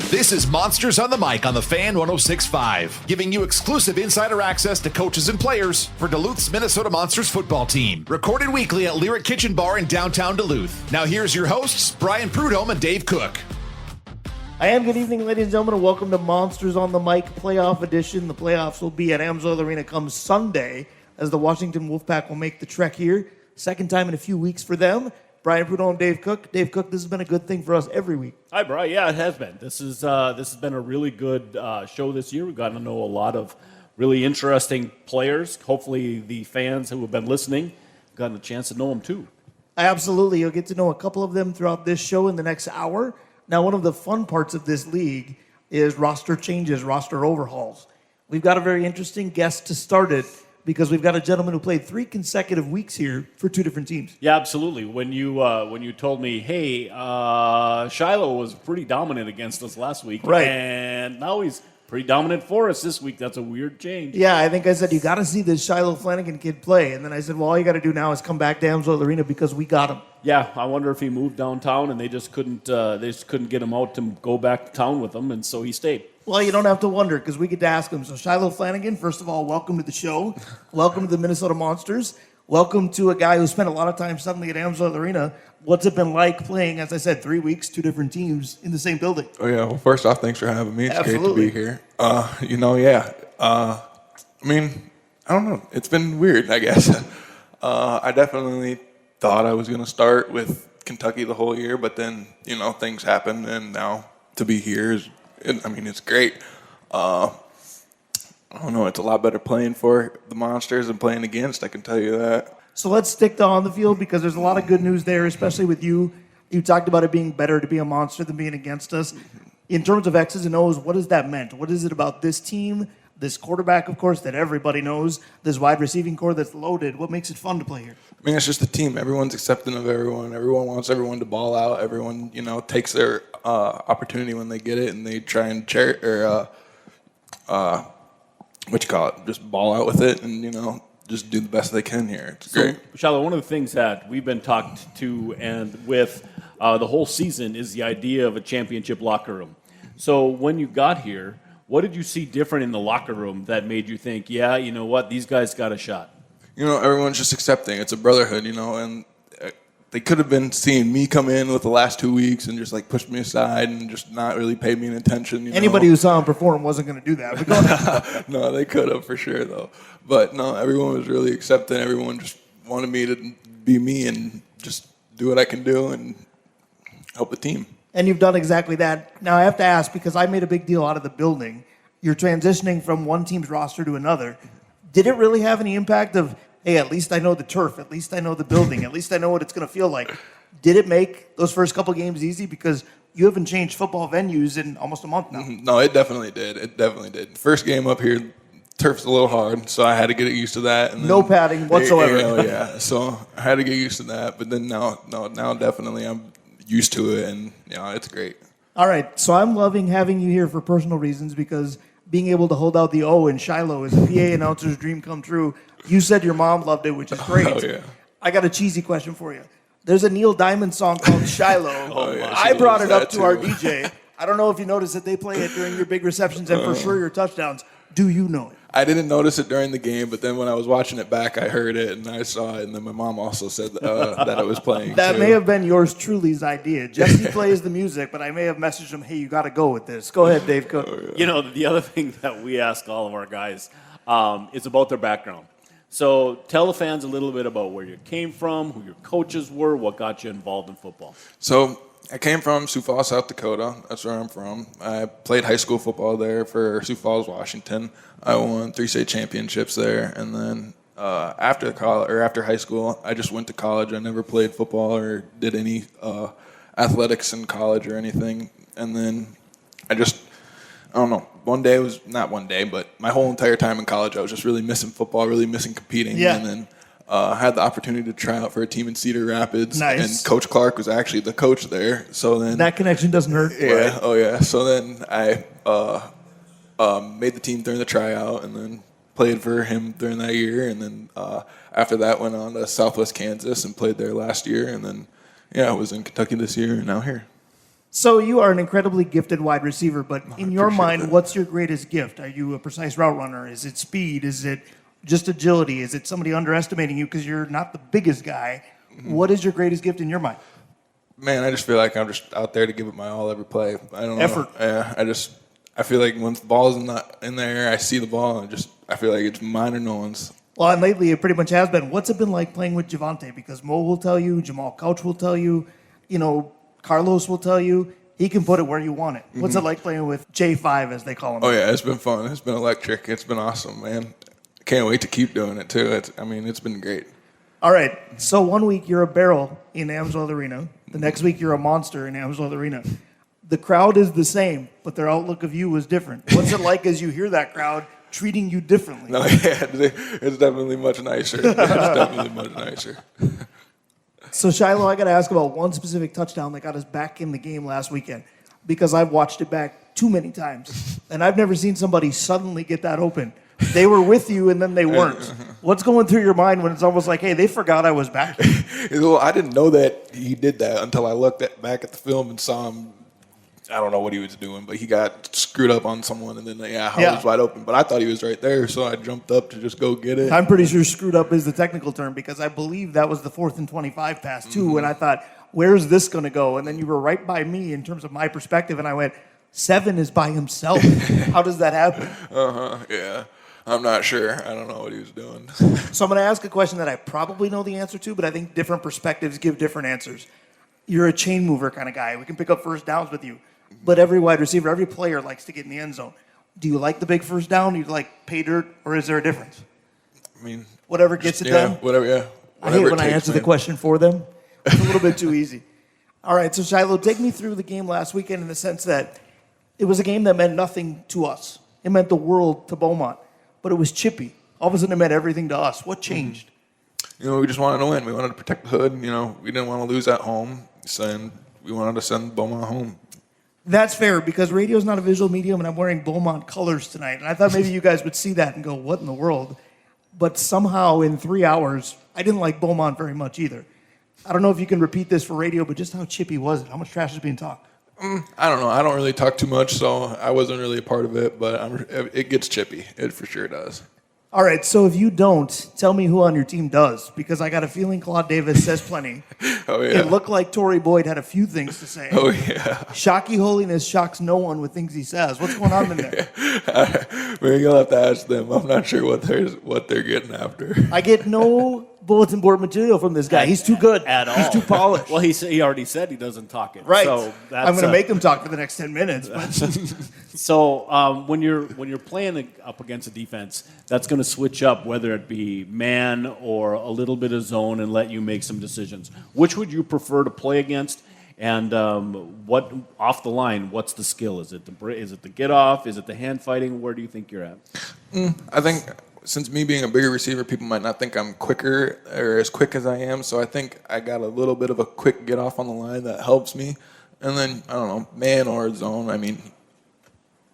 This is Monsters on the Mic on the Fan 106.5, giving you exclusive insider access to coaches and players for Duluth's Minnesota Monsters football team. Recorded weekly at Lyric Kitchen Bar in downtown Duluth. Now here's your hosts, Brian Prudhomme and Dave Cook. Good evening, ladies and gentlemen, and welcome to Monsters on the Mic playoff edition. The playoffs will be at Amsoil Arena come Sunday as the Washington Wolfpack will make the trek here. Second time in a few weeks for them. Brian Prudhomme, Dave Cook. Dave Cook, this has been a good thing for us every week. Hi, Brian. Yeah, it has been. This has been a really good show this year. We've gotten to know a lot of really interesting players. Hopefully the fans who have been listening have gotten a chance to know them too. Absolutely. You'll get to know a couple of them throughout this show in the next hour. Now, one of the fun parts of this league is roster changes, roster overhauls. We've got a very interesting guest to start it because we've got a gentleman who played 3 consecutive weeks here for 2 different teams. Yeah, absolutely. When you told me, hey, Shiloh was pretty dominant against us last week, right, and now he's pretty dominant for us this week. That's a weird change. Yeah, I think I said, you got to see this Shiloh Flanagan kid play. And then I said, well, all you got to do now is come back to Amsoil Arena because we got him. Yeah, I wonder if he moved downtown and they just couldn't get him out to go back to town with them, and so he stayed. Well, you don't have to wonder because we get to ask him. So Shiloh Flanagan, first of all, welcome to the show. Welcome to the Minnesota Monsters. Welcome to a guy who spent a lot of time suddenly at Amsoil Arena. What's it been like playing, as I said, 3 weeks, 2 different teams in the same building? Oh, yeah. Well, first off, thanks for having me. It's Absolutely great to be here. I don't know. It's been weird, I guess. I definitely thought I was going to start with Kentucky the whole year, but then, things happened, and now to be here it's great. I don't know. It's a lot better playing for the Monsters than playing against, I can tell you that. So let's stick to on the field because there's a lot of good news there, especially with you. You talked about it being better to be a Monster than being against us. In terms of X's and O's, what has that meant? What is it about this team, this quarterback, of course, that everybody knows, this wide receiving core that's loaded? What makes it fun to play here? It's just a team. Everyone's accepting of everyone. Everyone wants everyone to ball out. Everyone, takes their opportunity when they get it, and they try and just ball out with it, and just do the best they can here. It's great. So, Shiloh, one of the things that we've been talked to and with the whole season is the idea of a championship locker room. So when you got here, what did you see different in the locker room that made you think, yeah, you know what, these guys got a shot? Everyone's just accepting. It's a brotherhood, and they could have been seeing me come in with the last 2 weeks and just push me aside and just not really pay me any attention. Anybody who saw him perform wasn't going to do that. But go ahead. No, they could have for sure though. But no, everyone was really accepting. Everyone just wanted me to be me and just do what I can do and help the team. And you've done exactly that. Now I have to ask, because I made a big deal out of the building, you're transitioning from one team's roster to another. Did it really have any impact of, hey, at least I know the turf, at least I know the building, at least I know what it's going to feel like? Did it make those first couple games easy? Because you haven't changed football venues in almost a month now. No, it definitely did. It definitely did. First game up here, turf's a little hard, so I had to get used to that. And no padding whatsoever. Yeah, so I had to get used to that. But then now definitely I'm used to it, and it's great. All right, so I'm loving having you here for personal reasons because being able to hold out the O in Shiloh is a PA announcer's dream come true. You said your mom loved it, which is great. Oh, yeah. I got a cheesy question for you. There's a Neil Diamond song called Shiloh. I brought it up to our DJ. I don't know if you noticed that they play it during your big receptions and for sure your touchdowns. Do you know it? I didn't notice it during the game, but then when I was watching it back, I heard it and I saw it, and then my mom also said that it was playing. That too. may have been yours truly's idea. Jesse plays the music, but I may have messaged him, hey, you got to go with this. Go ahead, Dave Cook. Oh, yeah. The other thing that we ask all of our guys is about their background. So tell the fans a little bit about where you came from, who your coaches were, what got you involved in football. So I came from Sioux Falls, South Dakota. That's where I'm from. I played high school football there for Sioux Falls, Washington. I won 3 state championships there, and then after high school, I just went to college. I never played football or did any athletics in college or anything. And then I don't know. Not one day, but my whole entire time in college, I was just really missing football, really missing competing. Yeah. And then had the opportunity to try out for a team in Cedar Rapids. Nice. And Coach Clark was actually the coach there. So then that connection doesn't hurt. Yeah. Right? Oh, yeah. So then I made the team during the tryout and then played for him during that year. And then after that, went on to Southwest Kansas and played there last year. And then, I was in Kentucky this year and now here. So you are an incredibly gifted wide receiver, but in your mind, what's your greatest gift? Are you a precise route runner? Is it speed? Is it just agility? Is it somebody underestimating you because you're not the biggest guy? What is your greatest gift in your mind? Man, I just feel like I'm just out there to give it my all every play. I don't Effort. know. Yeah, I feel like when the ball's in the air, I see the ball, and I feel like it's mine or no one's. Well, and lately it pretty much has been. What's it been like playing with Javonte? Because Mo will tell you, Jamal Couch will tell you, Carlos will tell you, he can put it where you want it. What's it like playing with J5, as they call him? Oh, yeah, it's been fun. It's been electric. It's been awesome, man. Can't wait to keep doing it, too. It's been great. All right, so 1 week you're a barrel in Amsoil Arena. The next week you're a monster in Amsoil Arena. The crowd is the same, but their outlook of you was different. What's it like as you hear that crowd treating you differently? No, yeah, it's definitely much nicer. It's definitely much nicer. So, Shiloh, I got to ask about one specific touchdown that got us back in the game last weekend, because I've watched it back too many times, and I've never seen somebody suddenly get that open. They were with you, and then they weren't. What's going through your mind when it's almost like, hey, they forgot I was back here? Well, I didn't know that he did that until I looked back at the film and saw him. I don't know what he was doing, but he got screwed up on someone, and then was wide open. But I thought he was right there, so I jumped up to just go get it. I'm pretty sure screwed up is the technical term, because I believe that was the 4th and 25 pass, too, and I thought, where's this going to go? And then you were right by me in terms of my perspective, and I went, 7 is by himself. How does that happen? Yeah. I'm not sure. I don't know what he was doing. So I'm going to ask a question that I probably know the answer to, but I think different perspectives give different answers. You're a chain mover kind of guy. We can pick up first downs with you. But every wide receiver, every player likes to get in the end zone. Do you like the big first down? Do you like pay dirt? Or is there a difference? I mean, whatever gets it done? Whatever, yeah. I hate when I answer the question for them. It's a little bit too easy. All right, so Shiloh, take me through the game last weekend in the sense that it was a game that meant nothing to us. It meant the world to Beaumont. But it was chippy. All of a sudden, it meant everything to us. What changed? We just wanted to win. We wanted to protect the hood. We didn't want to lose at home. So we wanted to send Beaumont home. That's fair, because radio's not a visual medium, and I'm wearing Beaumont colors tonight. And I thought maybe you guys would see that and go, what in the world? But somehow, in 3 hours, I didn't like Beaumont very much either. I don't know if you can repeat this for radio, but just how chippy was it? How much trash is being talked? I don't know. I don't really talk too much, so I wasn't really a part of it, but it gets chippy. It for sure does. All right, so if you don't, tell me who on your team does, because I got a feeling Claude Davis says plenty. Oh, yeah. It looked like Torrey Boyd had a few things to say. Oh, yeah. Shocky Holiness shocks no one with things he says. What's going on in there? We're going to have to ask them. I'm not sure what they're getting after. I get no bulletin board material from this guy. He's too good. At all. He's too polished. Well, he already said he doesn't talk it. Right. So I'm going to make him talk for the next 10 minutes. So when you're playing up against a defense, that's going to switch up, whether it be man or a little bit of zone, and let you make some decisions. Which would you prefer to play against? And what off the line? What's the skill? Is it the get off? Is it the hand fighting? Where do you think you're at? I think since me being a bigger receiver, people might not think I'm quicker or as quick as I am. So I think I got a little bit of a quick get off on the line that helps me. And then I don't know, man or zone. I mean,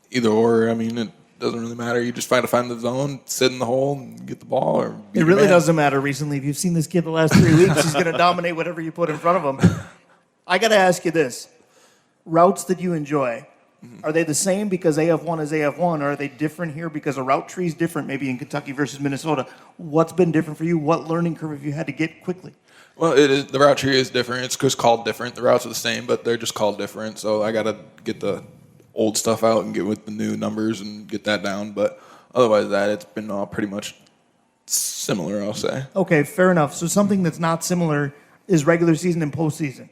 either or. I mean, it doesn't really matter. You just find the zone, sit in the hole, and get the ball. Or it really doesn't matter recently. If you've seen this kid the last 3 weeks, he's going to dominate whatever you put in front of him. I got to ask you this. Routes that you enjoy, are they the same because AF1 is AF1, or are they different here because a route tree is different maybe in Kentucky versus Minnesota? What's been different for you? What learning curve have you had to get quickly? Well, the route tree is different. It's just called different. The routes are the same, but they're just called different. So I got to get the old stuff out and get with the new numbers and get that down. But otherwise it's been all pretty much similar, I'll say. Okay, fair enough. So something that's not similar is regular season and postseason.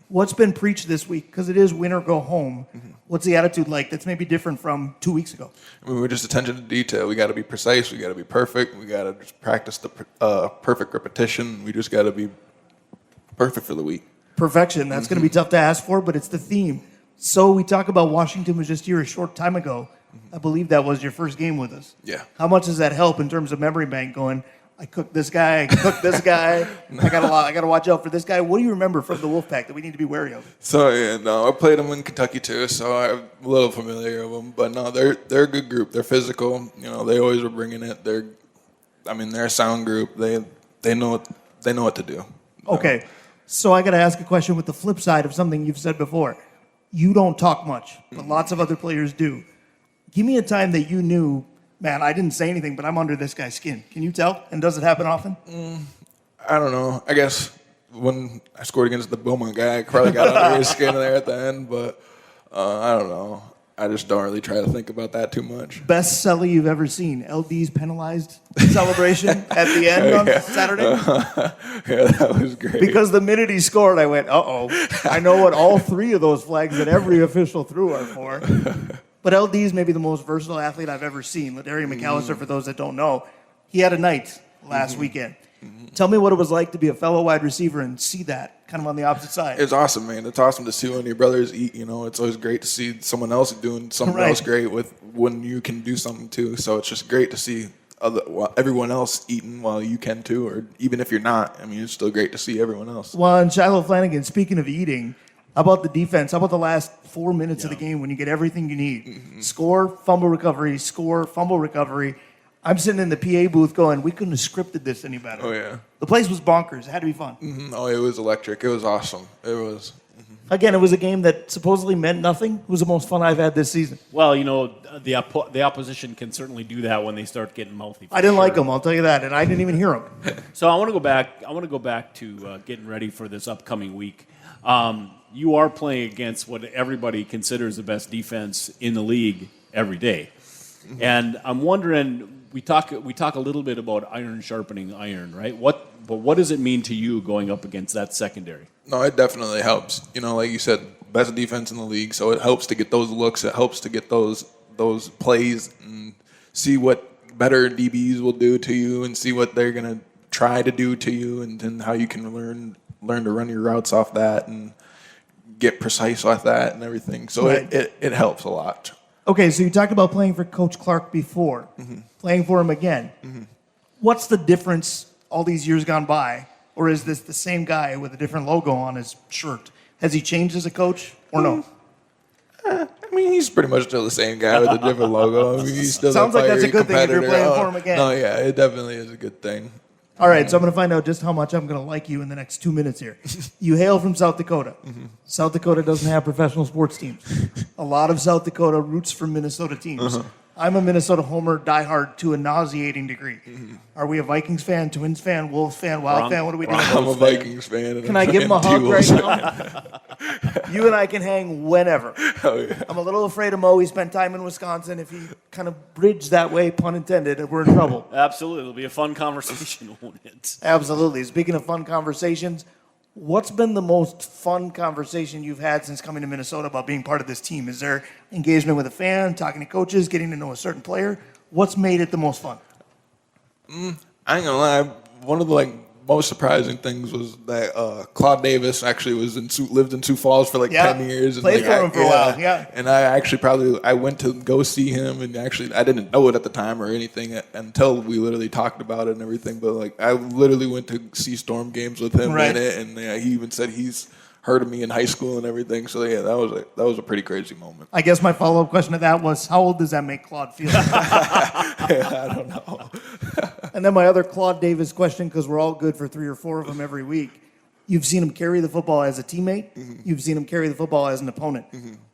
What's been preached this week? Because it is win or go home. What's the attitude like that's maybe different from 2 weeks ago? I mean, we're just attention to detail. We got to be precise. We got to be perfect. We got to just practice the perfect repetition. We just got to be perfect for the week. Perfection. That's going to be tough to ask for, but it's the theme. So we talk about Washington was just here a short time ago. I believe that was your first game with us. Yeah. How much does that help in terms of memory bank going, I cooked this guy, I cooked this guy, I got to watch out for this guy? What do you remember from the Wolfpack that we need to be wary of? So, I played them in Kentucky too, so I'm a little familiar with them. But no, they're a good group. They're physical. They always were bringing it. They're a sound group. They know what to do. Okay. So I got to ask a question with the flip side of something you've said before. You don't talk much, but lots of other players do. Give me a time that you knew, man, I didn't say anything, but I'm under this guy's skin. Can you tell? And does it happen often? I don't know. I guess when I scored against the Beaumont guy, I probably got under his skin there at the end, but I don't know. I just don't really try to think about that too much. Best celly you've ever seen. LD's penalized celebration at the end on Saturday? Yeah, that was great. Because the minute he scored, I went, uh-oh. I know what all three of those flags that every official threw are for. But LD's maybe the most versatile athlete I've ever seen. Ladarian McAllister, for those that don't know, he had a night last weekend. Tell me what it was like to be a fellow wide receiver and see that kind of on the opposite side. It's awesome, man. It's awesome to see when your brothers eat. It's always great to see someone else doing something else great with when you can do something too. So it's just great to see everyone else eating while you can too, or even if you're not. I mean, it's still great to see everyone else. Well, and Shiloh Flanagan, speaking of eating, how about the defense? How about the last 4 minutes of the game when you get everything you need? Score, fumble recovery, score, fumble recovery. I'm sitting in the PA booth going, we couldn't have scripted this any better. Oh, yeah. The place was bonkers. It had to be fun. Oh, it was electric. It was awesome. It was. Again, it was a game that supposedly meant nothing. It was the most fun I've had this season. Well, the opposition can certainly do that when they start getting mouthy. I didn't like them, I'll tell you that, and I didn't even hear them. So I want to go back to getting ready for this upcoming week. You are playing against what everybody considers the best defense in the league every day, and I'm wondering. We talk a little bit about iron sharpening iron, right? But what does it mean to you going up against that secondary? No, it definitely helps. Like you said, best defense in the league, so it helps to get those looks. It helps to get those plays and see what better DBs will do to you and see what they're gonna try to do to you, and then how you can learn to run your routes off that and get precise with that and everything. So Right. it helps a lot. Okay, so you talked about playing for Coach Clark before, playing for him again. What's the difference all these years gone by? Or is this the same guy with a different logo on his shirt? Has he changed as a coach or no? I mean, he's pretty much still the same guy with a different logo. I mean, he's still Sounds like that's a good thing if you're playing for him again. No, yeah, it definitely is a good thing. All right, so I'm going to find out just how much I'm going to like you in the next 2 minutes here. You hail from South Dakota. South Dakota doesn't have professional sports teams. A lot of South Dakota roots for Minnesota teams. I'm a Minnesota homer, diehard to a nauseating degree. Are we a Vikings fan, Twins fan, Wolves fan, Wild fan? What are we doing? I'm a Vikings fan. Can I give him a hug right now? You and I can hang whenever. Oh, yeah. I'm a little afraid of Mo. He spent time in Wisconsin. If he kind of bridged that way, pun intended, we're in trouble. Absolutely, it'll be a fun conversation, won't it? Absolutely. Speaking of fun conversations, what's been the most fun conversation you've had since coming to Minnesota about being part of this team? Is there engagement with a fan, talking to coaches, getting to know a certain player? What's made it the most fun? I ain't gonna lie. One of the most surprising things was that Claude Davis actually lived in Sioux Falls for 10 years. And played for him for a while. Yeah. And I actually I went to go see him, and actually I didn't know it at the time or anything until we literally talked about it and everything. But I literally went to see Storm games with him in it, and he even said he's heard of me in high school and everything. So yeah, that was a pretty crazy moment. I guess my follow-up question to that was, how old does that make Claude feel? I don't know. And then my other Claude Davis question, because we're all good for 3 or 4 of them every week. You've seen him carry the football as a teammate. You've seen him carry the football as an opponent.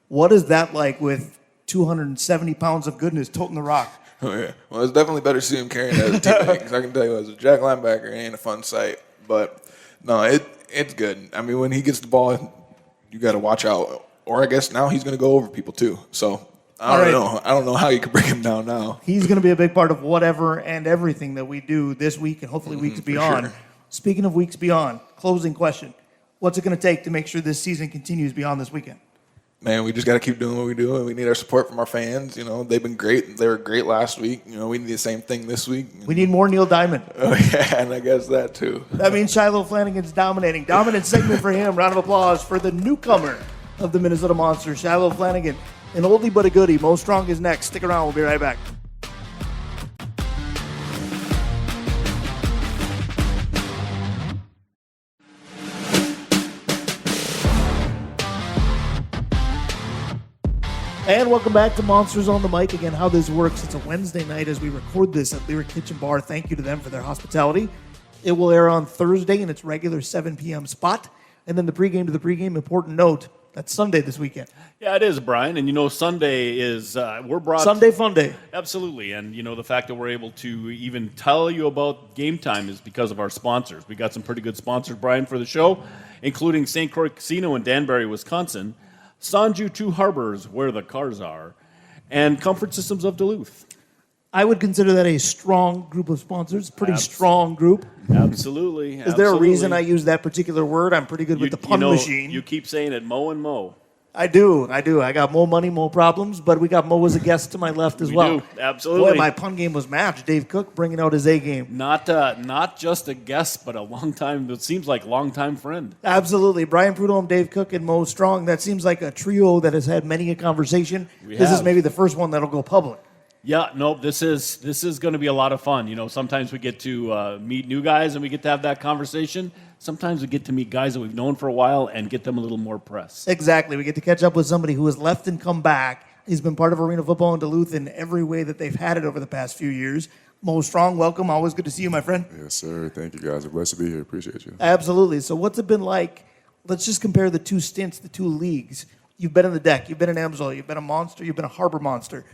What is that like with 270 pounds of goodness toting the rock? Oh, yeah. Well, it's definitely better to see him carrying it as a teammate, because I can tell you, as a jack linebacker, it ain't a fun sight. But no, it's good. I mean, when he gets the ball, you got to watch out. Or I guess now he's going to go over people too. So I don't know. I don't know how you can bring him down now. He's going to be a big part of whatever and everything that we do this week and hopefully weeks beyond. Sure. Speaking of weeks beyond, closing question. What's it going to take to make sure this season continues beyond this weekend? Man, we just got to keep doing what we do, and we need our support from our fans. They've been great. They were great last week. We need the same thing this week. We need more Neil Diamond. Oh, yeah, and I guess that too. That means Shiloh Flanagan's dominating. Dominant segment for him. Round of applause for the newcomer of the Minnesota Monsters, Shiloh Flanagan. An oldie but a goodie. Mo Strong is next. Stick around. We'll be right back. And welcome back to Monsters on the Mic. Again, how this works, it's a Wednesday night as we record this at Lyric Kitchen Bar. Thank you to them for their hospitality. It will air on Thursday in its regular 7 p.m. spot. And then the pregame to the pregame, important note, That's Sunday this weekend. Yeah, it is, Brian. And Sunday is we're brought Sunday fun day. Absolutely. And the fact that we're able to even tell you about game time is because of our sponsors. We got some pretty good sponsors, Brian, for the show, including St. Croix Casino in Danbury, Wisconsin, Sanju Two Harbors, where the cars are, and Comfort Systems of Duluth. I would consider that a strong group of sponsors, pretty strong group. Absolutely. Is there a reason I use that particular word? I'm pretty good with the pun machine. You keep saying it, Mo and Mo. I do. I got more money, more problems, but we got Mo as a guest to my left as well. We do, absolutely. Boy, my pun game was matched. Dave Cook bringing out his A game. Not just a guest, but it seems like long-time friend. Absolutely. Brian Prudhomme, Dave Cook, and Mo Strong. That seems like a trio that has had many a conversation. This is maybe the first one that'll go public. Yeah, no, this is going to be a lot of fun. Sometimes we get to meet new guys and we get to have that conversation. Sometimes we get to meet guys that we've known for a while and get them a little more press. Exactly. We get to catch up with somebody who has left and come back. He's been part of arena football in Duluth in every way that they've had it over the past few years. Mo Strong, welcome. Always good to see you, my friend. Yes, sir. Thank you, guys. I'm blessed to be here. Appreciate you. Absolutely. So what's it been like? Let's just compare the two stints, the two leagues. You've been in the deck. You've been in Amsoil. You've been a monster. You've been a harbor monster.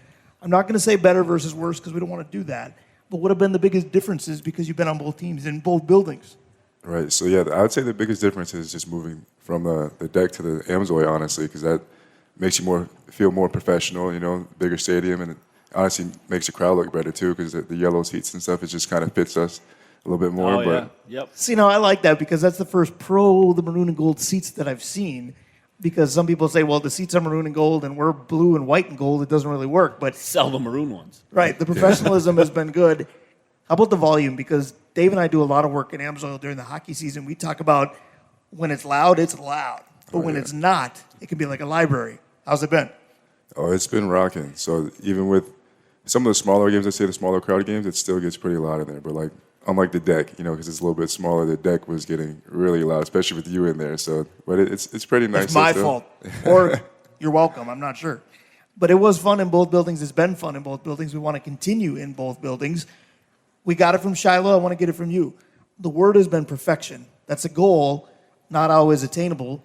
I'm not going to say better versus worse because we don't want to do that. But what have been the biggest differences because you've been on both teams in both buildings? Right. So, yeah, I would say the biggest difference is just moving from the deck to the Amsoil, honestly, because that makes you feel more professional, bigger stadium, and it honestly makes the crowd look better, too, because the yellow seats and stuff, it just kind of fits us a little bit more. Yeah. Yep. See, I like that because that's the first the maroon and gold seats that I've seen. Because some people say, well, the seats are maroon and gold, and we're blue and white and gold. It doesn't really work. But sell the maroon ones. Right. The professionalism has been good. How about the volume? Because Dave and I do a lot of work in Amsoil during the hockey season. We talk about when it's loud, it's loud. But when it's not, it can be like a library. How's it been? Oh, it's been rocking. So even with some of the smaller games, let's say the smaller crowd games, it still gets pretty loud in there. But unlike the deck, because it's a little bit smaller, the deck was getting really loud, especially with you in there. So, but it's pretty nice. It's my fault. Or you're welcome. I'm not sure. But it was fun in both buildings. It's been fun in both buildings. We want to continue in both buildings. We got it from Shiloh. I want to get it from you. The word has been perfection. That's a goal, not always attainable.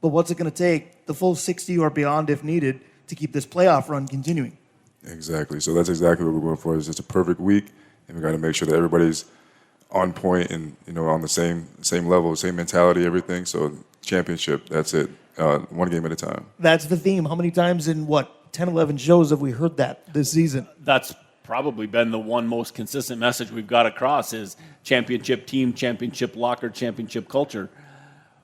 But what's it going to take? The full 60 or beyond if needed to keep this playoff run continuing. Exactly. So that's exactly what we're going for. It's just a perfect week, and we got to make sure that everybody's on point and on the same level, same mentality, everything. So championship, that's it. One game at a time. That's the theme. How many times in 10, 11 shows have we heard that this season? That's probably been the one most consistent message we've got across is championship team, championship locker, championship culture.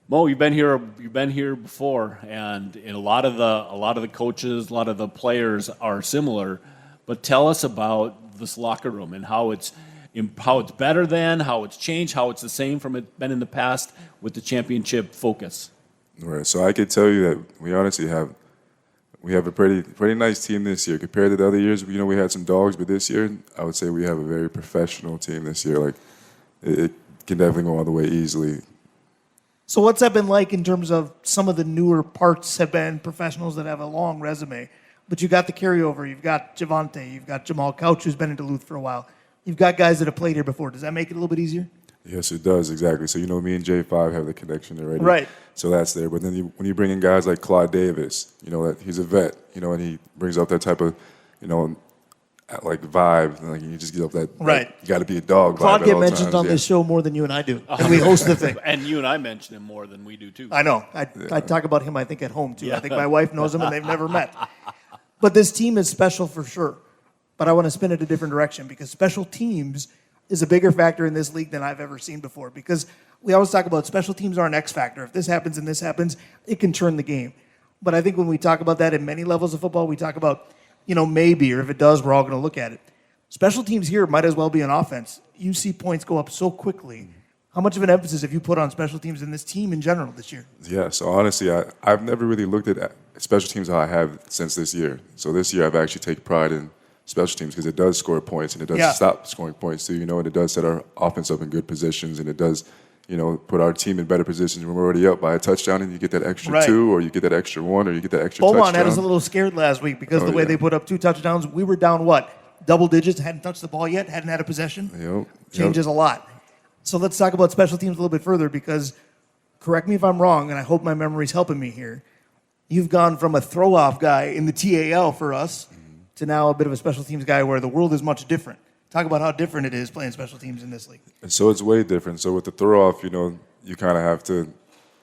Mo, you've been here before, and a lot of the coaches, a lot of the players are similar. But tell us about this locker room and how it's better than, how it's changed, how it's the same from it been in the past with the championship focus. Right. So I could tell you that we honestly have a pretty nice team this year compared to the other years. We had some dogs, but this year I would say we have a very professional team this year. It can definitely go all the way easily. So what's that been like in terms of some of the newer parts have been professionals that have a long resume, but you got the carryover. You've got Javante, you've got Jamal Couch, who's been in Duluth for a while. You've got guys that have played here before. Does that make it a little bit easier? Yes, it does, exactly. So, me and J5 have the connection already. Right. So that's there. But then when you bring in guys like Claude Davis, that he's a vet, and he brings up that type of, vibe. You just get up that, right. You got to be a dog Claude vibe. Get mentioned on this show more than you and I do. And we host the thing. And you and I mention him more than we do, too. I know. I talk about him, I think, at home, too. Yeah. I think my wife knows him, and they've never met. But this team is special for sure. But I want to spin it a different direction because special teams is a bigger factor in this league than I've ever seen before. Because we always talk about special teams are an X factor. If this happens and this happens, it can turn the game. But I think when we talk about that in many levels of football, we talk about, maybe, or if it does, we're all going to look at it. Special teams here might as well be an offense. You see points go up so quickly. How much of an emphasis have you put on special teams in this team in general this year? Yeah, so honestly, I've never really looked at special teams how I have since this year. So this year I've actually taken pride in special teams because it does score points and it does stop scoring points too, and it does set our offense up in good positions and it does, put our team in better positions when we're already up by a touchdown and you get that extra 2 or you get that extra 1 or you get that extra touchdown. Beaumont had us a little scared last week because the way they put up 2 touchdowns, we were down double digits, hadn't touched the ball yet, hadn't had a possession. Changes a lot. So let's talk about special teams a little bit further because, correct me if I'm wrong, and I hope my memory's helping me here, You've gone from a throw-off guy in the TAL for us to now a bit of a special teams guy where the world is much different. Talk about how different it is playing special teams in this league. And so it's way different. So with the throw off, you kind of have to,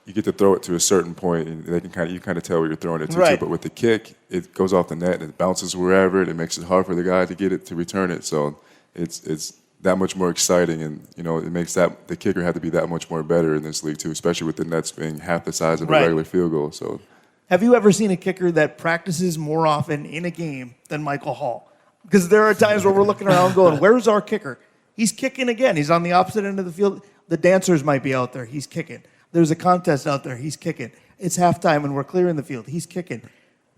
you get to throw it to a certain point, and you kind of tell where you're throwing it to. Right. But with the kick, it goes off the net and it bounces wherever. It makes it hard for the guy to get it to return it. So it's that much more exciting, and it makes that the kicker have to be that much more better in this league too, especially with the nets being half the size of a regular field goal. So, have you ever seen a kicker that practices more often in a game than Michael Hall? Because there are times where we're looking around going, where's our kicker? He's kicking again. He's on the opposite end of the field. The dancers might be out there. He's kicking. There's a contest out there. He's kicking. It's halftime and we're clearing the field. He's kicking.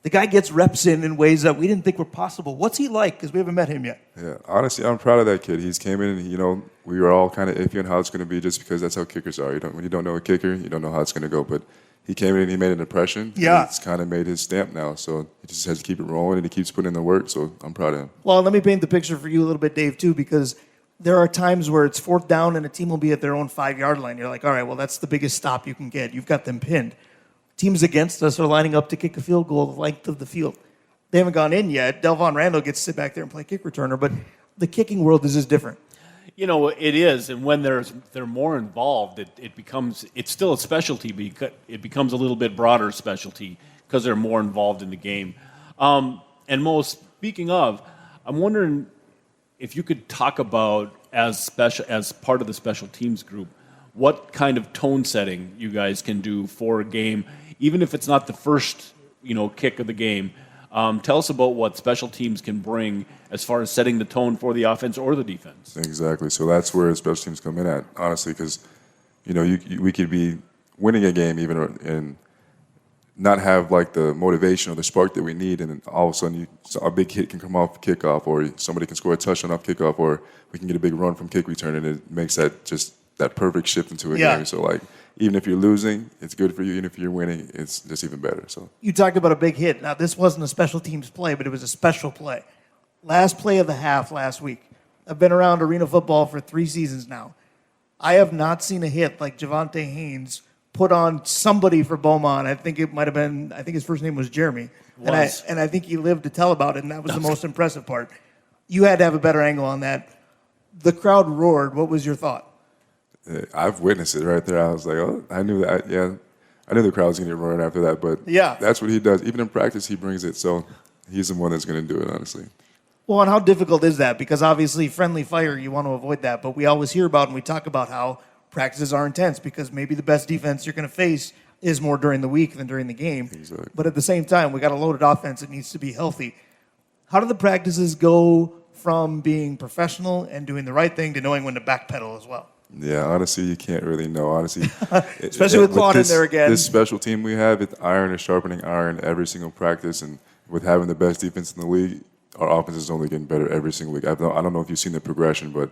The guy gets reps in ways that we didn't think were possible. What's he like? Because we haven't met him yet. Yeah, honestly, I'm proud of that kid. He's came in and, we were all kind of iffy on how it's going to be just because that's how kickers are. When you don't know a kicker, you don't know how it's going to go. But he came in and he made an impression. Yeah. It's kind of made his stamp now. So he just has to keep it rolling and he keeps putting in the work. So I'm proud of him. Well, let me paint the picture for you a little bit, Dave, too, because there are times where it's 4th down and a team will be at their own 5-yard line. You're like, all right, well, that's the biggest stop you can get. You've got them pinned. Teams against us are lining up to kick a field goal the length of the field. They haven't gone in yet. Delvon Randall gets to sit back there and play kick returner, but the kicking world is just different. It is, and when they're more involved, it's still a specialty, but it becomes a little bit broader specialty because they're more involved in the game. And Mo, speaking of, I'm wondering if you could talk about as part of the special teams group, what kind of tone setting you guys can do for a game, even if it's not the first kick of the game. Tell us about what special teams can bring as far as setting the tone for the offense or the defense. Exactly. So that's where special teams come in at, honestly, because we could be winning a game even and not have like the motivation or the spark that we need, and then all of a sudden a big hit can come off kickoff, or somebody can score a touchdown off kickoff, or we can get a big run from kick return, and it makes that perfect shift into a game. So even if you're losing, it's good for you. Even if you're winning, it's just even better. So you talked about a big hit. Now, this wasn't a special teams play, but it was a special play. Last play of the half last week. I've been around arena football for 3 seasons now. I have not seen a hit like Javonte Haynes put on somebody for Beaumont. I think his first name was Jeremy. And I think he lived to tell about it, and that was the most impressive part. You had to have a better angle on that. The crowd roared. What was your thought? I've witnessed it right there. I was like, oh, I knew that. Yeah, I knew the crowd was going to get roaring after that. But that's what he does. Even in practice, he brings it. So he's the one that's going to do it, honestly. Well, and how difficult is that? Because obviously, friendly fire, you want to avoid that. But we always hear about and we talk about how practices are intense because maybe the best defense you're going to face is more during the week than during the game. Exactly. But at the same time, we got a loaded offense that needs to be healthy. How do the practices go from being professional and doing the right thing to knowing when to backpedal as well? Yeah, honestly, you can't really know. Honestly, especially with Claude in there again. This special team we have, it's iron is sharpening iron every single practice, and with having the best defense in the league, our offense is only getting better every single week. I don't know if you've seen the progression, but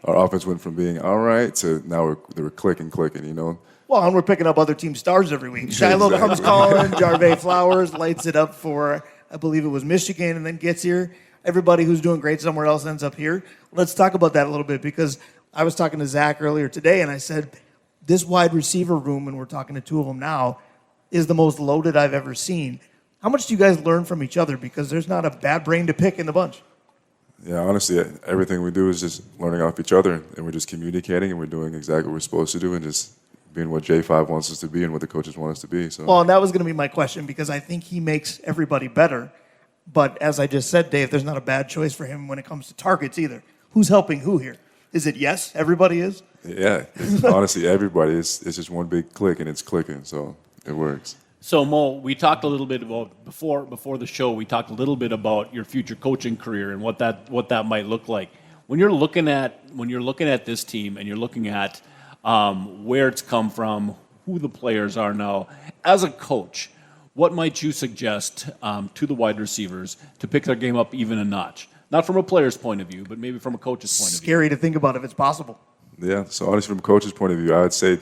our offense went from being all right to now we're clicking. Well, and we're picking up other team stars every week. Shiloh comes calling, Jarvay Flowers lights it up for, I believe it was Michigan, and then gets here. Everybody who's doing great somewhere else ends up here. Let's talk about that a little bit, because I was talking to Zach earlier today, and I said, this wide receiver room, and we're talking to 2 of them now, is the most loaded I've ever seen. How much do you guys learn from each other? Because there's not a bad brain to pick in the bunch. Yeah, honestly, everything we do is just learning off each other, and we're just communicating, and we're doing exactly what we're supposed to do, and just being what J5 wants us to be and what the coaches want us to be. So. Well, and that was going to be my question, because I think he makes everybody better. But as I just said, Dave, there's not a bad choice for him when it comes to targets either. Who's helping who here? Is it yes? Everybody is? Yeah, honestly, everybody. It's just one big click, and it's clicking, so it works. So, Mo, we talked a little bit about before the show. We talked a little bit about your future coaching career and what that might look like. When you're looking at this team and you're looking at where it's come from, who the players are now, as a coach, what might you suggest to the wide receivers to pick their game up even a notch? Not from a player's point of view, but maybe from a coach's point of view. Scary to think about if it's possible. Yeah, so honestly, from a coach's point of view, I would say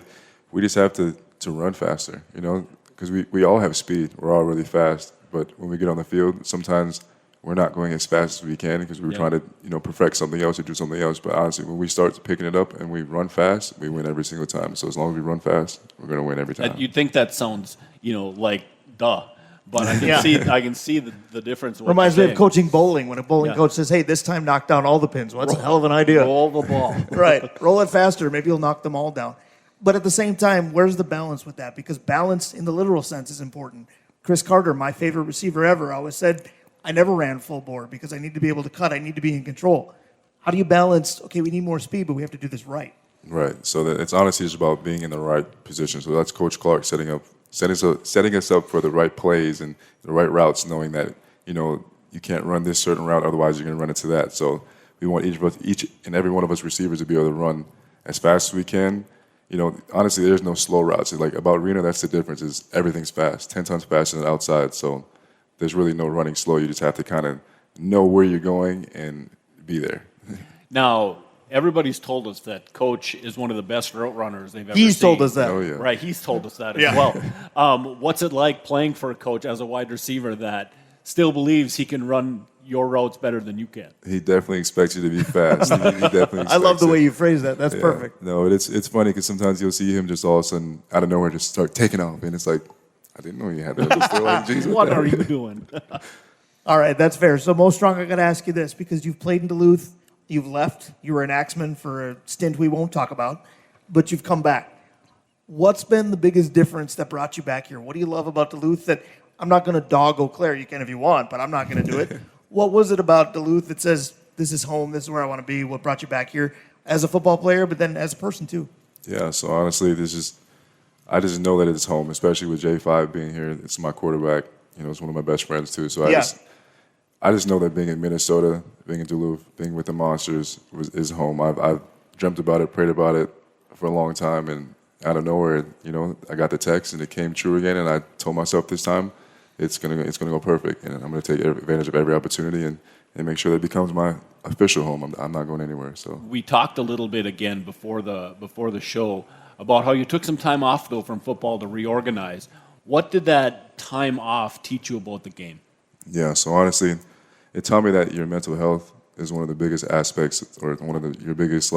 we just have to run faster, because we all have speed. We're all really fast. But when we get on the field, sometimes we're not going as fast as we can because we were trying to, perfect something else or do something else. But honestly, when we start picking it up and we run fast, we win every single time. So as long as we run fast, we're going to win every time. You'd think that sounds, like duh. but I can see the difference. In what Reminds you're me of saying. coaching bowling. When a bowling Yeah. coach says, "Hey, this time knock down all the pins." Well, that's a hell of an idea. Roll the ball. Right. Roll it faster. Maybe you'll knock them all down. But at the same time, where's the balance with that? Because balance in the literal sense is important. Chris Carter, my favorite receiver ever, always said, I never ran full bore because I need to be able to cut. I need to be in control. How do you balance, okay, we need more speed, but we have to do this right? Right. So it's honestly just about being in the right position. So that's Coach Clark setting us up for the right plays and the right routes, knowing that, you can't run this certain route, otherwise you're going to run into that. So we want each and every one of us receivers to be able to run as fast as we can. Honestly, there's no slow routes. Like about Reno, that's the difference, is everything's fast, 10 times faster than outside. So there's really no running slow. You just have to kind of know where you're going and be there. Now, everybody's told us that Coach is one of the best route runners they've ever seen. He's told us that. Oh, yeah. Right, he's told us that as well. What's it like playing for a coach as a wide receiver that still believes he can run your routes better than you can? He definitely expects you to be fast. He definitely expects I love the it. way you phrase that. That's perfect. No, it's funny because sometimes you'll see him just all of a sudden out of nowhere just start taking off, and it's like, I didn't know you had that. Just feel like, geez, What are you doing? All right, that's fair. So, Most Strong, I got to ask you this because you've played in Duluth, you've left, you were an Axeman for a stint we won't talk about, but you've come back. What's been the biggest difference that brought you back here? What do you love about Duluth that I'm not going to dog Eau Claire? You can if you want, but I'm not going to do it. What was it about Duluth that says, this is home, this is where I want to be? What brought you back here as a football player, but then as a person too? Yeah, so honestly, I just know that it's home, especially with J5 being here. It's my quarterback. It's one of my best friends too. So I just know that being in Minnesota, being in Duluth, being with the Monsters is home. I've dreamt about it, prayed about it for a long time, and out of nowhere, I got the text and it came true again. And I told myself this time, it's gonna go perfect, and I'm gonna take advantage of every opportunity and make sure that it becomes my official home. I'm not going anywhere. So We talked a little bit again before the show about how you took some time off though from football to reorganize. What did that time off teach you about the game? Yeah, so honestly, it taught me that your mental health is one of the biggest aspects, or one of your biggest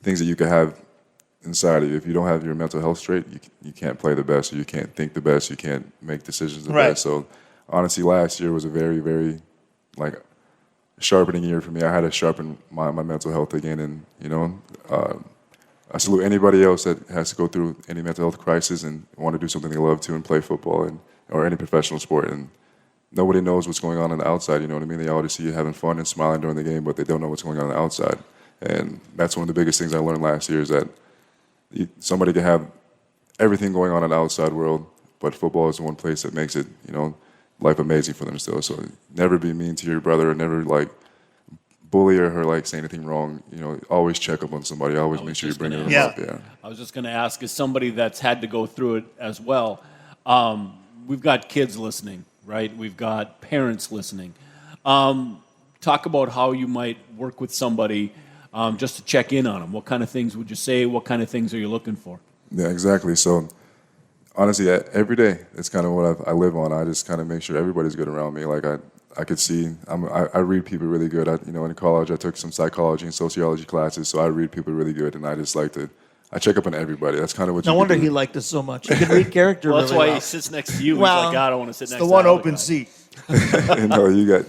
things that you could have inside of you. If you don't have your mental health straight, you can't play the best, or you can't think the best, you can't make decisions the best. So honestly, last year was a very, very sharpening year for me. I had to sharpen my mental health again, and I salute anybody else that has to go through any mental health crisis and want to do something they love to and play football or any professional sport. And nobody knows what's going on the outside, you know what I mean? They all just see you having fun and smiling during the game, but they don't know what's going on the outside. And that's one of the biggest things I learned last year, is that somebody can have everything going on in the outside world, but football is the one place that makes it, life amazing for them still. So never be mean to your brother, or never bully or say anything wrong. Always check up on somebody. Always make sure you're bringing them up. Yeah. I was just going to ask, as somebody that's had to go through it as well, we've got kids listening, right? We've got parents listening. Talk about how you might work with somebody just to check in on them. What kind of things would you say? What kind of things are you looking for? Yeah, exactly. So honestly, every day, it's kind of what I live on. I just kind of make sure everybody's good around me. I could see, I read people really good. In college, I took some psychology and sociology classes, so I read people really good, and I just I check up on everybody. That's kind of what you No wonder do. he liked us so much. He could read character Well, that's really why well. he sits next to you. Well, He's like, God, I want to sit next to the one that other open guy. seat. You got,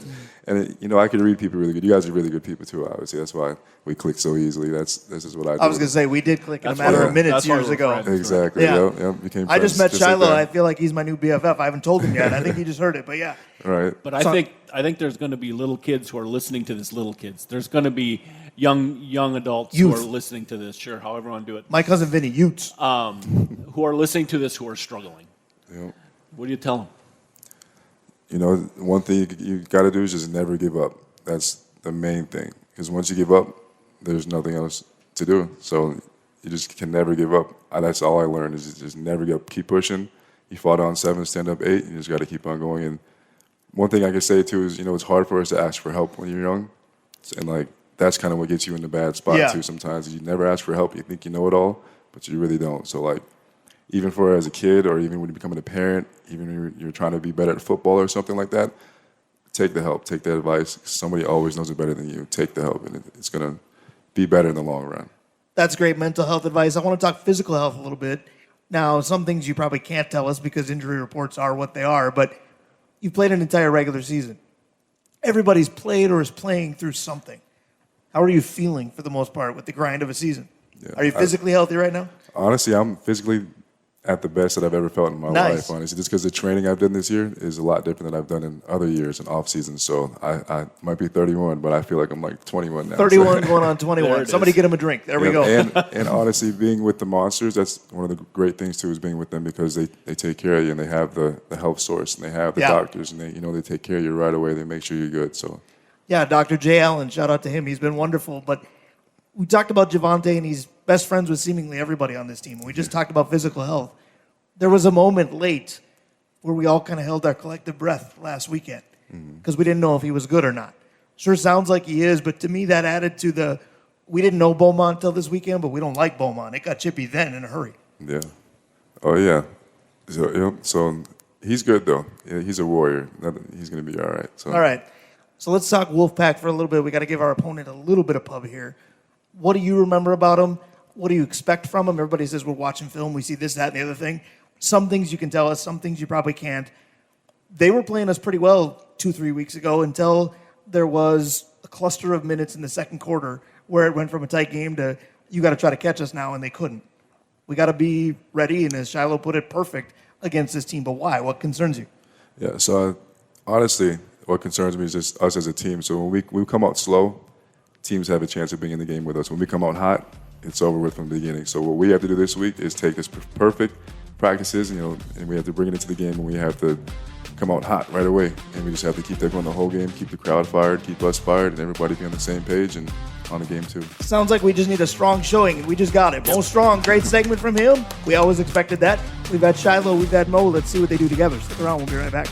and I could read people really good. You guys are really good people too, obviously. That's why we click so easily. This is what I do. I was going to say, we did click in a That's matter why- of minutes that's why years we're ago. friends. Exactly. Yeah. Yep. Became I just friends met like Shiloh. that. I feel like he's my new BFF. I haven't told him yet. I think he just heard it, but yeah. Right. But I think there's going to be little kids who are listening to this. Little kids. There's going to be young adults Youth. who are listening to this. Sure, however you want to do it. My cousin Vinny, Utes. Who are listening to this who are struggling. Yep. What do you tell them? One thing you got to do is just never give up. That's the main thing. Because once you give up, there's nothing else to do. So you just can never give up. That's all I learned, is just never give up. Keep pushing. You fall down 7, stand up 8. You just got to keep on going. And one thing I can say too is, it's hard for us to ask for help when you're young, and that's kind of what gets you in the bad spot too. Sometimes you never ask for help. You think you know it all, but you really don't. So even as a kid, or even when you're becoming a parent, even when you're trying to be better at football or something like that, take the help, take the advice. Somebody always knows it better than you. Take the help, and it's gonna be better in the long run. That's great mental health advice. I want to talk physical health a little bit. Now, some things you probably can't tell us because injury reports are what they are, but you've played an entire regular season. Everybody's played or is playing through something. How are you feeling for the most part with the grind of a season? Yeah, are you physically healthy right now? Honestly, I'm physically at the best that I've ever felt in my life, honestly. Just because the training I've done this year is a lot different than I've done in other years in off season. So I might be 31, but I feel like I'm like 21 now. 31 going on 21. Somebody get him a drink. There we go. And honestly, being with the Monsters, that's one of the great things too, is being with them because they take care of you and they have the health source and they have the doctors and they take care of you right away. They make sure you're good. So yeah, Dr. Jay Allen, shout out to him. He's been wonderful. But we talked about Javonte, and he's best friends with seemingly everybody on this team. We just talked about physical health. There was a moment late where we all kind of held our collective breath last weekend because we didn't know if he was good or not. Sure sounds like he is, but to me that added to we didn't know Beaumont till this weekend, but we don't like Beaumont. It got chippy then in a hurry. Yeah. Oh, yeah. So he's good, though. Yeah, he's a warrior. He's going to be all right. So. All right. So let's talk Wolfpack for a little bit. We got to give our opponent a little bit of pub here. What do you remember about him? What do you expect from him? Everybody says we're watching film. We see this, that, and the other thing. Some things you can tell us. Some things you probably can't. They were playing us pretty well 2-3 weeks ago until there was a cluster of minutes in the second quarter where it went from a tight game to you got to try to catch us now, and they couldn't. We got to be ready, and as Shiloh put it, perfect against this team. But why? What concerns you? Yeah, so honestly, what concerns me is just us as a team. So when we come out slow, teams have a chance of being in the game with us. When we come out hot, it's over with from the beginning. So what we have to do this week is take this perfect practices, and we have to bring it into the game, and we have to come out hot right away. And we just have to keep that going the whole game, keep the crowd fired, keep us fired, and everybody be on the same page and on the game too. Sounds like we just need a strong showing, and we just got it. Mo Strong, great segment from him. We always expected that. We've got Shiloh, we've got Mo. Let's see what they do together. Stick around. We'll be right back.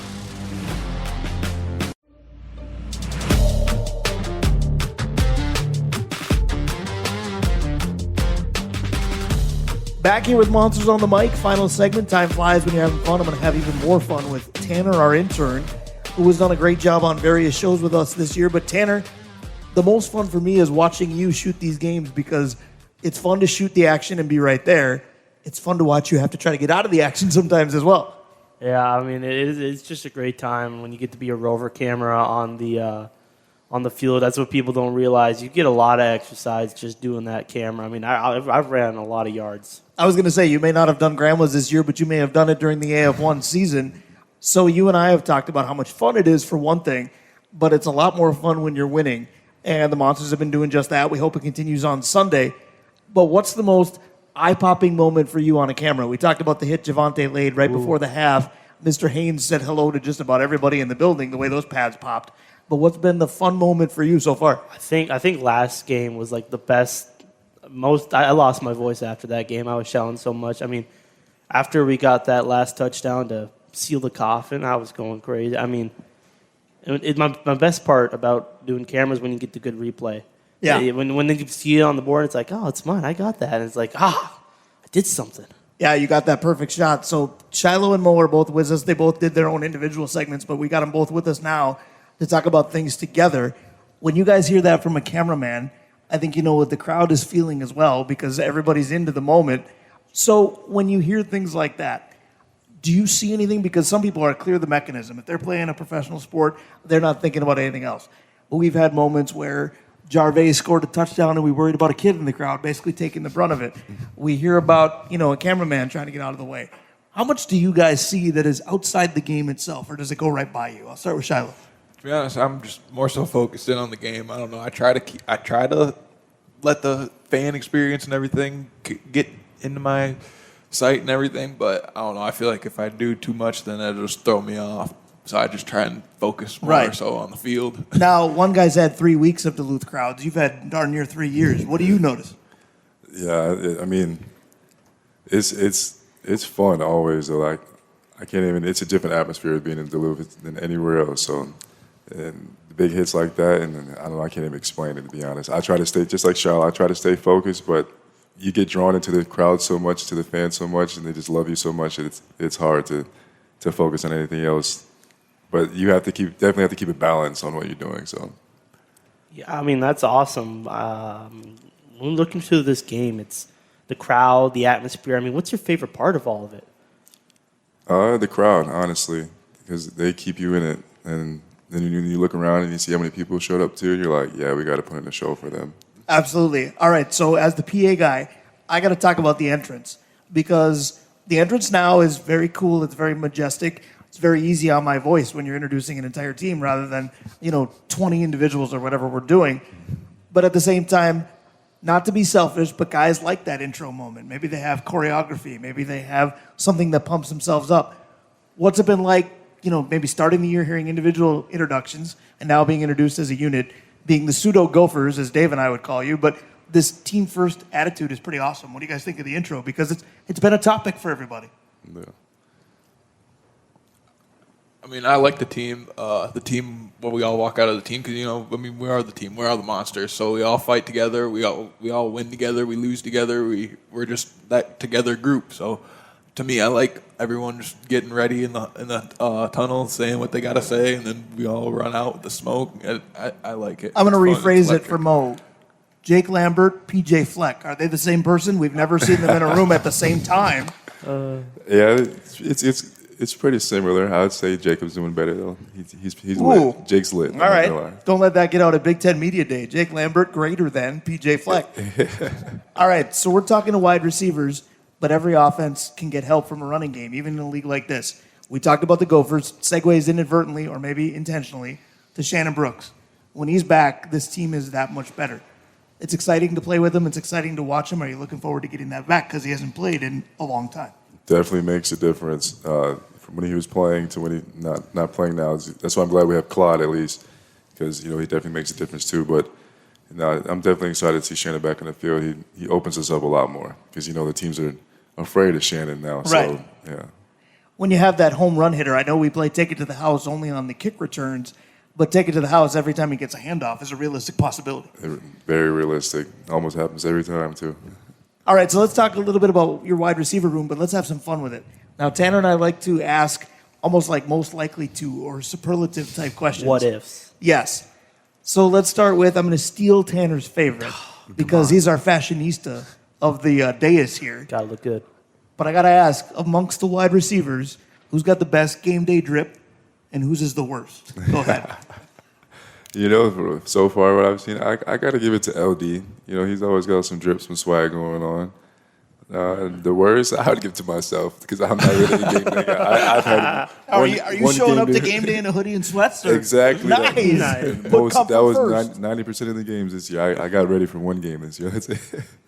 Back here with Monsters on the Mic, final segment. Time flies when you're having fun. I'm going to have even more fun with Tanner, our intern, who has done a great job on various shows with us this year. But Tanner, the most fun for me is watching you shoot these games because it's fun to shoot the action and be right there. It's fun to watch you have to try to get out of the action sometimes as well. Yeah, I mean, it's just a great time when you get to be a rover camera on the field. That's what people don't realize. You get a lot of exercise just doing that camera. I mean, I've ran a lot of yards. I was going to say, you may not have done Grandma's this year, but you may have done it during the AF1 season. So you and I have talked about how much fun it is for one thing, but it's a lot more fun when you're winning. And the Monsters have been doing just that. We hope it continues on Sunday. But what's the most eye-popping moment for you on a camera? We talked about the hit Javonte laid right before the half. Mr. Haynes said hello to just about everybody in the building, the way those pads popped. But what's been the fun moment for you so far? I think last game was like the best. I lost my voice after that game. I was shouting so much. I mean, after we got that last touchdown to seal the coffin, I was going crazy. I mean, my best part about doing cameras when you get the good replay. Yeah. When you see it on the board, it's like, oh, it's mine. I got that. And it's like, I did something. Yeah, you got that perfect shot. So Shiloh and Mo are both with us. They both did their own individual segments, but we got them both with us now to talk about things together. When you guys hear that from a cameraman, I think you know what the crowd is feeling as well because everybody's into the moment. So when you hear things like that, do you see anything? Because some people are clear the mechanism. If they're playing a professional sport, they're not thinking about anything else. But we've had moments where Jarvais scored a touchdown and we worried about a kid in the crowd basically taking the brunt of it. We hear about, a cameraman trying to get out of the way. How much do you guys see that is outside the game itself, or does it go right by you? I'll start with Shiloh. To be honest, I'm just more so focused in on the game. I don't know. I try to let the fan experience and everything get into my sight and everything, but I don't know. I feel like if I do too much, then it'll just throw me off. So I just try and focus more so on the field. Now, one guy's had 3 weeks of Duluth crowds. You've had darn near 3 years. What do you notice? Yeah, I mean, it's fun always. Like I can't even. It's a different atmosphere being in Duluth than anywhere else. So, and the big hits like that, and I don't know. I can't even explain it, to be honest. I try to stay just like Shiloh. I try to stay focused, but you get drawn into the crowd so much, to the fans so much, and they just love you so much. It's hard to focus on anything else. But you definitely have to keep a balance on what you're doing. So, yeah, I mean that's awesome. When looking through this game, it's the crowd, the atmosphere. I mean, what's your favorite part of all of it? The crowd, honestly, because they keep you in it, and then you look around and you see how many people showed up too. You're like, yeah, we got to put in a show for them. Absolutely. All right, so as the PA guy, I got to talk about the entrance because the entrance now is very cool. It's very majestic. It's very easy on my voice when you're introducing an entire team rather than 20 individuals or whatever we're doing. But at the same time, not to be selfish, but guys like that intro moment. Maybe they have choreography. Maybe they have something that pumps themselves up. What's it been like, maybe starting the year hearing individual introductions and now being introduced as a unit, being the pseudo Gophers, as Dave and I would call you, but this team first attitude is pretty awesome. What do you guys think of the intro? Because it's been a topic for everybody. Yeah. I mean, I like the team. When we all walk out of the team, because we are the team. We are the monsters. So we all fight together. We all win together. We lose together. We're just that together group. So to me, I like everyone just getting ready in the tunnel, saying what they got to say, and then we all run out with the smoke. I like it. I'm going to It's fun. rephrase It's it for electric. Mo. Jake Lambert, PJ Fleck. Are they the same person? We've never seen them in a room at the same time. Yeah, it's pretty similar. I would say Jacob's doing better though. He's Ooh. lit. Jake's lit. All right. Don't let that get out at Big Ten Media Day. Jake Lambert greater than PJ Fleck. All right, so we're talking to wide receivers, but every offense can get help from a running game, even in a league like this. We talked about the Gophers, segues inadvertently or maybe intentionally to Shannon Brooks. When he's back, this team is that much better. It's exciting to play with him. It's exciting to watch him. Are you looking forward to getting that back because he hasn't played in a long time? Definitely makes a difference from when he was playing to when he not playing now. That's why I'm glad we have Claude at least because he definitely makes a difference too. But I'm definitely excited to see Shannon back in the field. He opens us up a lot more because the teams are afraid of Shannon now. Right. So yeah. When you have that home run hitter, I know we play take it to the house only on the kick returns, but take it to the house every time he gets a handoff is a realistic possibility. Very realistic. Almost happens every time too. All right, so let's talk a little bit about your wide receiver room, but let's have some fun with it. Now, Tanner and I like to ask almost like most likely to or superlative type questions. What ifs? Yes. So let's start with, I'm going to steal Tanner's favorite because he's our fashionista of the dais here. Gotta look good. But I got to ask, amongst the wide receivers, who's got the best game day drip and whose is the worst? Go ahead. So far what I've seen, I got to give it to LD. He's always got some drip, some swag going on. The worst, I would give it to myself because I'm not really a game day guy. I've had Are you showing up to game day in a hoodie and sweats? Or? Exactly. Nice. That was first. 90% of the games this year. I got ready for one game this year. That's it.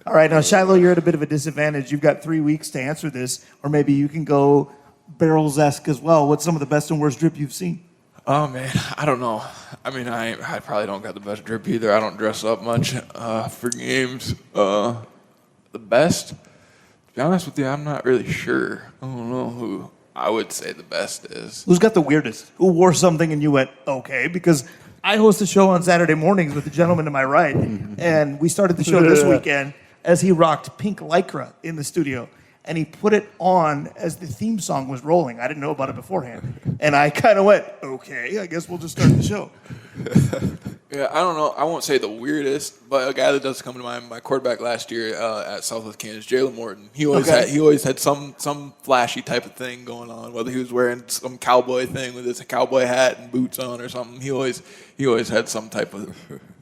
All right, now Shiloh, you're at a bit of a disadvantage. You've got 3 weeks to answer this, or maybe you can go Barrels-esque as well. What's some of the best and worst drip you've seen? Oh man, I don't know. I mean, I probably don't got the best drip either. I don't dress up much for games. The best, to be honest with you, I'm not really sure. I don't know who I would say the best is. Who's got the weirdest? Who wore something and you went, okay? Because I host a show on Saturday mornings with the gentleman to my right, and we started the show this weekend as he rocked pink Lycra in the studio. And he put it on as the theme song was rolling. I didn't know about it beforehand. And I kind of went, okay, I guess we'll just start the show. Yeah, I don't know. I won't say the weirdest, but a guy that does come to mind, my quarterback last year at Southwest Kansas, Jalen Morton. He always had some flashy type of thing going on, whether he was wearing some cowboy thing with his cowboy hat and boots on or something. He always had some type of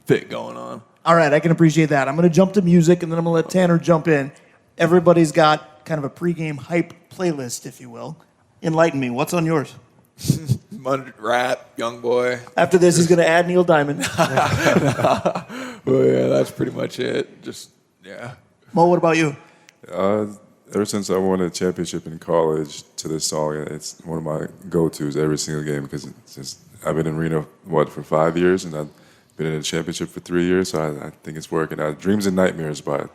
fit going on. All right, I can appreciate that. I'm going to jump to music, and then I'm going to let Tanner jump in. Everybody's got kind of a pregame hype playlist, if you will. Enlighten me. What's on yours? Rap, young boy. After this, he's going to add Neil Diamond. Well, yeah, that's pretty much it. Just, yeah. Mo, what about you? Ever since I won a championship in college to this song, it's one of my go-tos every single game because I've been in Reno, for 5 years, and I've been in a championship for 3 years, so I think it's working out. Dreams and Nightmares by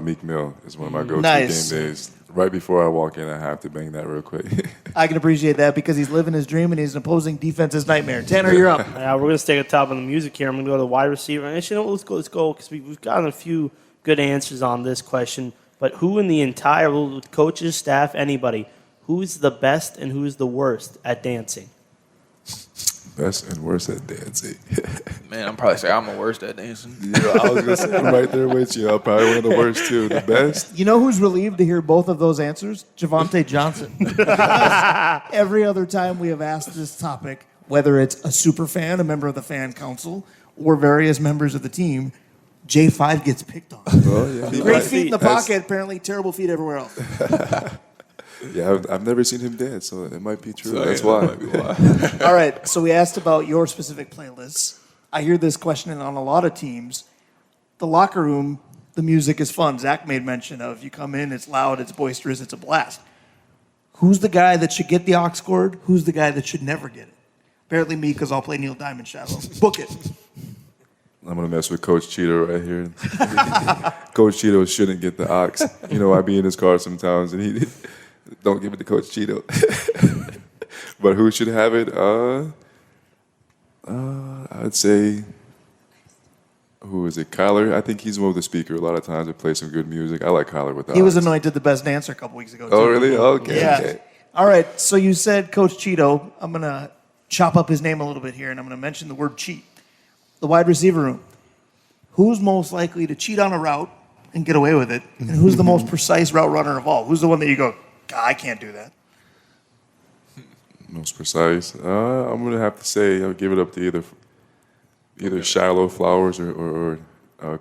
Meek Mill is one of my go-to game days. Right before I walk in, I have to bang that real quick. I can appreciate that because he's living his dream and he's an opposing defense's nightmare. Tanner, you're up. Yeah, we're going to stay at the top of the music here. I'm going to go to the wide receiver. And actually, let's go because we've gotten a few good answers on this question. But who in the entire coaches, staff, anybody, who's the best and who's the worst at dancing? Best and worst at dancing. Man, I'm probably say I'm the worst at dancing. Yeah, I was gonna say I'm right there with you. I'm probably one of the worst too. The best. You know who's relieved to hear both of those answers? Javante Johnson. Every other time we have asked this topic, whether it's a super fan, a member of the fan council, or various members of the team, J5 gets picked on. Oh, yeah. Great feet in the pocket, apparently terrible feet everywhere else. Yeah, I've never seen him dance, so it might be true. So, That's yeah, why. that might be why. All right, so we asked about your specific playlists. I hear this question on a lot of teams. The locker room, the music is fun. Zach made mention of you come in, it's loud, it's boisterous, it's a blast. Who's the guy that should get the aux cord? Who's the guy that should never get it? Apparently me, because I'll play Neil Diamond Shiloh. Book it. I'm gonna mess with Coach Cheeto right here. Coach Cheeto shouldn't get the ox. You know, I be in his car sometimes, and he don't give it to Coach Cheeto. But who should have it? I'd say, who is it? Kyler. I think he's one of the speaker. A lot of times, they play some good music. I like Kyler with the He was ox. anointed the best dancer a couple weeks ago, too. Oh, really? Okay. Yeah. Okay. All right, so you said Coach Cheeto. I'm going to chop up his name a little bit here, and I'm going to mention the word cheat. The wide receiver room. Who's most likely to cheat on a route and get away with it? And who's the most precise route runner of all? Who's the one that you go, God, I can't do that? Most precise. I'm gonna have to say I'll give it up to either Shiloh Flowers or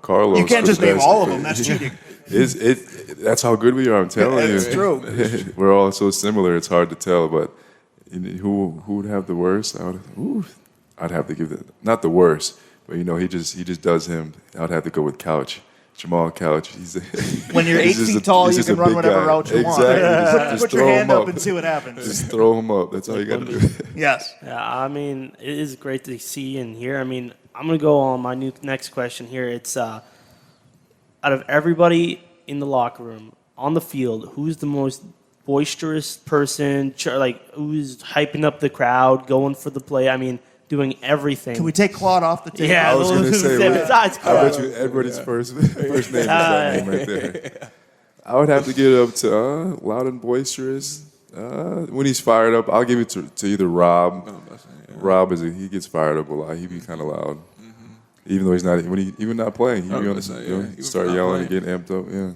Carlos. You can't for just the name best. all of them. That's cheating. That's how good we are. I'm telling you. It's true. We're all so similar. It's hard to tell. But who would have the worst? I'd have to give not the worst, but he just does him. I'd have to go with Couch. Jamal Couch. When you're 8 he's just feet tall, he's you just can a run big whatever guy. route you want. Exactly. Just Put your throw hand him up and see what happens. Just throw him up. That's all you got to do. Yes. Yeah, I mean, it is great to see and hear. I mean, I'm going to go on my next question here. It's out of everybody in the locker room, on the field, who's the most boisterous person, who's hyping up the crowd, going for the play? I mean, doing everything. Can we take Claude off the table? Yeah, I was going to say, besides I Claude. bet you everybody's first name is that name right there. I would have to give it up to loud and boisterous. When he's fired up, I'll give it to either Rob. Rob he gets fired up a lot. He be kind of loud, even though he's not. Even not playing, he be on start yelling and getting amped up. Yeah.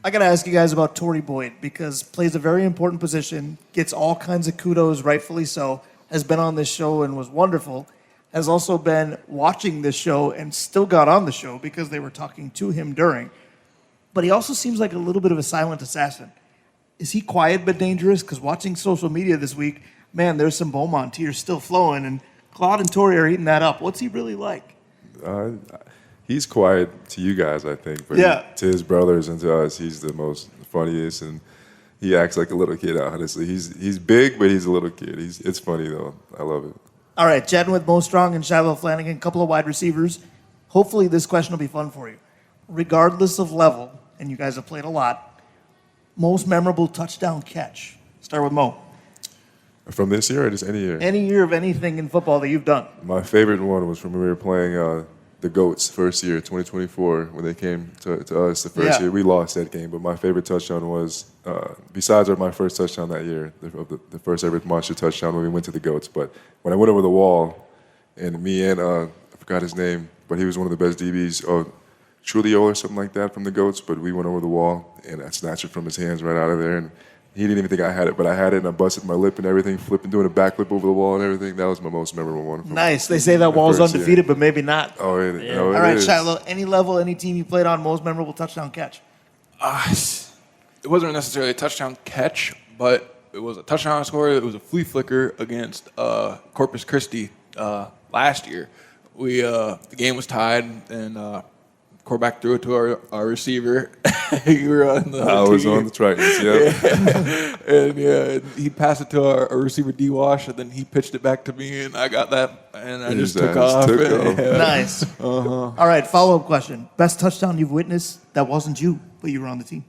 I got to ask you guys about Torrey Boyd because plays a very important position, gets all kinds of kudos, rightfully so. Has been on this show and was wonderful. Has also been watching this show and still got on the show because they were talking to him during. But he also seems like a little bit of a silent assassin. Is he quiet but dangerous? Because watching social media this week, man, there's some Beaumont tears still flowing, and Claude and Torrey are eating that up. What's he really like? He's quiet to you guys, I think, but to his brothers and to us, he's the most funniest, and he acts like a little kid. Honestly, he's big, but he's a little kid. It's funny though. I love it. All right, chatting with Mo Strong and Shiloh Flanagan, a couple of wide receivers. Hopefully, this question will be fun for you. Regardless of level, and you guys have played a lot, most memorable touchdown catch. Start with Mo. From this year or just any year? Any year of anything in football that you've done. My favorite one was from when we were playing the Goats first year, 2024, when they came to us the first year. We lost that game, but my favorite touchdown was, besides my first touchdown that year, the first ever monster touchdown when we went to the Goats. But when I went over the wall, and me and, I forgot his name, but he was one of the best DBs, Trulio or something like that from the Goats, but we went over the wall, and I snatched it from his hands right out of there, and he didn't even think I had it, but I had it, and I busted my lip and everything, doing a backflip over the wall and everything. That was my most memorable one. Nice. They say that wall's undefeated, but maybe not. Oh, it Yeah. no, it All right, is. Shiloh, any level, any team you played on, most memorable touchdown catch? It wasn't necessarily a touchdown catch, but it was a touchdown score. It was a flea flicker against Corpus Christi last year. The game was tied, and quarterback threw it to our receiver. You were on the I was on the Tritons, and he passed it to our receiver D-Wash, and then he pitched it back to me, and I got that, and I just took off. Nice. All right, follow-up question. Best touchdown you've witnessed that wasn't you, but you were on the team?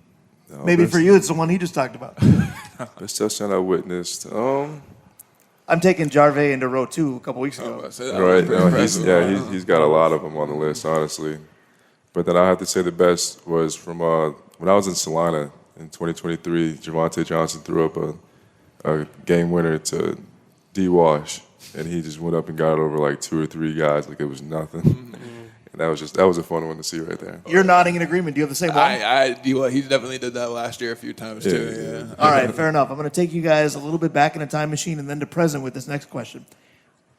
Maybe for you, it's the one he just talked about. Best touchdown I witnessed. I'm taking Jarve into row 2 a couple weeks ago. Right. No, he's got a lot of them on the list, honestly. But then I have to say the best was from when I was in Salina in 2023. Javante Johnson threw up a game winner to D-Wash and he just went up and got it over like 2 or 3 guys like it was nothing. And that was a fun one to see right there. You're nodding in agreement. Do you have the same one? I do. He definitely did that last year a few times too. Yeah. All right, fair enough. I'm going to take you guys a little bit back in a time machine and then to present with this next question.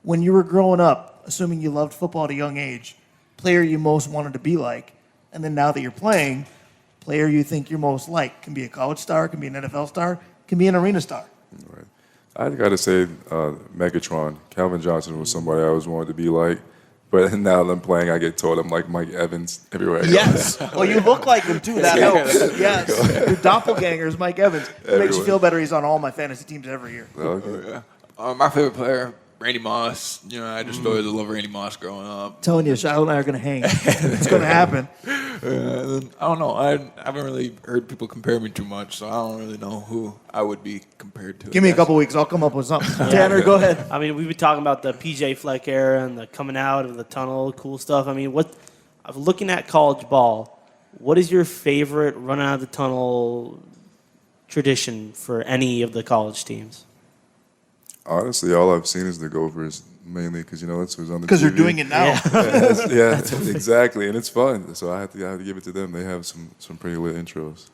When you were growing up, assuming you loved football at a young age, player you most wanted to be like, and then now that you're playing, player you think you're most like, can be a college star, can be an NFL star, can be an arena star. Right. I got to say Megatron. Calvin Johnson was somebody I always wanted to be like. But now that I'm playing, I get told I'm like Mike Evans everywhere I go. Yes. Well, you look like him, too. That helps. Yes. Your doppelganger is Mike Evans. It makes you feel better. He's on all my fantasy teams every year. Okay. My favorite player, Randy Moss. I just always loved Randy Moss growing up. I'm telling you, Shiloh and I are going to hang. It's going to happen. I don't know. I haven't really heard people compare me too much, so I don't really know who I would be compared to. Give me a couple weeks. I'll come up with something. Tanner, go ahead. I mean, we've been talking about the PJ Fleck era and the coming out of the tunnel, cool stuff. I mean, looking at college ball, what is your favorite run out of the tunnel tradition for any of the college teams? Honestly, all I've seen is the Gophers, mainly because that's who's on the TV. Because you're doing it now. Yeah, exactly, and it's fun. So I have to give it to them. They have some pretty lit intros.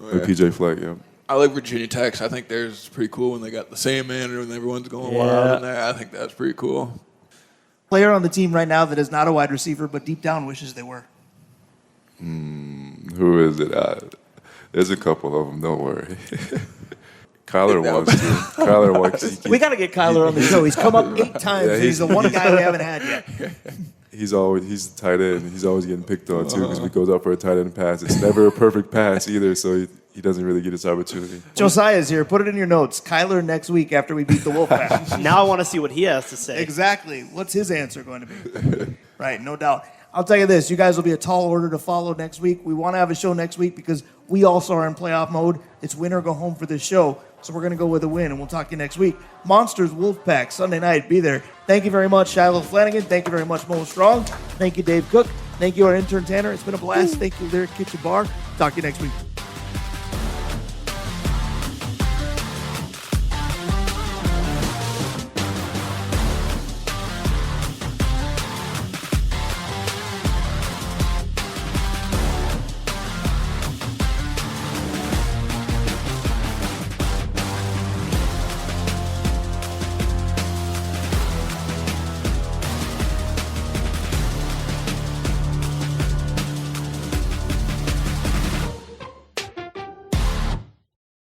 With PJ Fleck, yeah. I like Virginia Tech. I think theirs pretty cool when they got the same man and everyone's going wild in there. I think that's pretty cool. Player on the team right now that is not a wide receiver, but deep down wishes they were. Who is it? There's a couple of them. Don't worry. Kyler wants to. Kyler wants to. We got to get Kyler on the show. He's come up 8 times. Yeah, he's the one guy we haven't had yet. He's the tight end. He's always getting picked on too because he goes up for a tight end pass. It's never a perfect pass either, so he doesn't really get his opportunity. Josiah's here. Put it in your notes. Kyler next week after we beat the Wolfpack. Now I want to see what he has to say. Exactly. What's his answer going to be? Right, no doubt. I'll tell you this. You guys will be a tall order to follow next week. We want to have a show next week because we also are in playoff mode. It's win or go home for this show. So we're going to go with a win, and we'll talk to you next week. Monsters Wolfpack, Sunday night. Be there. Thank you very much, Shiloh Flanagan. Thank you very much, Mo Strong. Thank you, Dave Cook. Thank you, our intern, Tanner. It's been a blast. Thank you, Lyric Kitchen Bar. Talk to you next week.